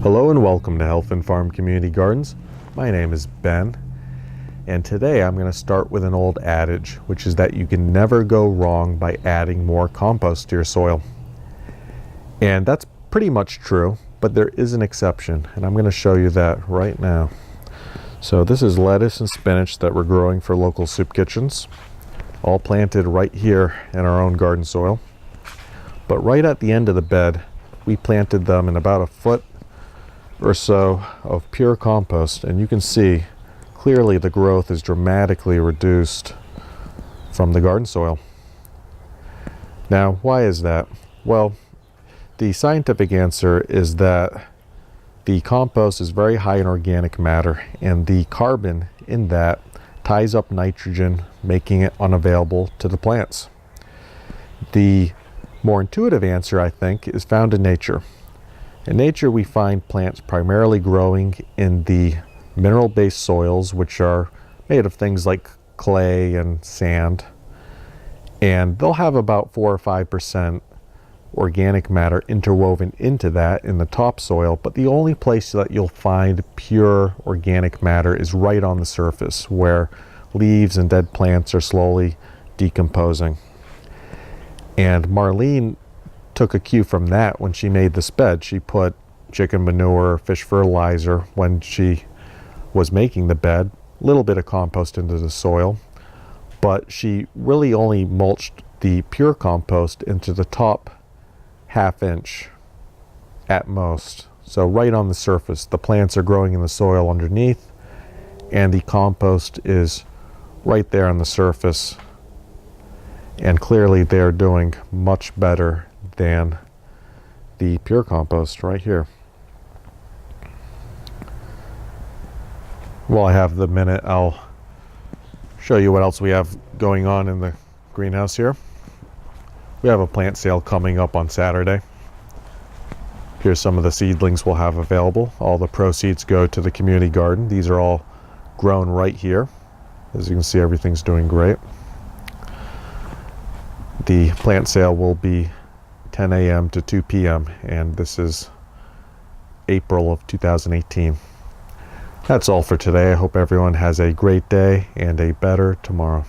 Hello and welcome to Helfand Farm Community Gardens. My name is Ben, and today I'm going to start with an old adage, which is that you can never go wrong by adding more compost to your soil. And that's pretty much true, but there is an exception, and I'm going to show you that right now. So this is lettuce and spinach that we're growing for local soup kitchens, all planted right here in our own garden soil. But right at the end of the bed, we planted them in about a foot or so of pure compost, and you can see clearly the growth is dramatically reduced from the garden soil. Now, why is that? Well, the scientific answer is that the compost is very high in organic matter, and the carbon in that ties up nitrogen, making it unavailable to the plants. The more intuitive answer, I think, is found in nature. In nature, we find plants primarily growing in the mineral-based soils, which are made of things like clay and sand, and they'll have about 4 or 5% organic matter interwoven into that in the topsoil, but the only place that you'll find pure organic matter is right on the surface, where leaves and dead plants are slowly decomposing. And Marlene took a cue from that when she made this bed. She put chicken manure, fish fertilizer when she was making the bed, a little bit of compost into the soil, but she really only mulched the pure compost into the top ½ inch at most. So right on the surface, the plants are growing in the soil underneath, and the compost is right there on the surface. And clearly they're doing much better than the pure compost right here. While I have the minute, I'll show you what else we have going on in the greenhouse here. We have a plant sale coming up on Saturday. Here's some of the seedlings we'll have available. All the proceeds go to the community garden. These are all grown right here. As you can see, everything's doing great. The plant sale will be 10 a.m. to 2 p.m. and this is April of 2018. That's all for today. I hope everyone has a great day and a better tomorrow.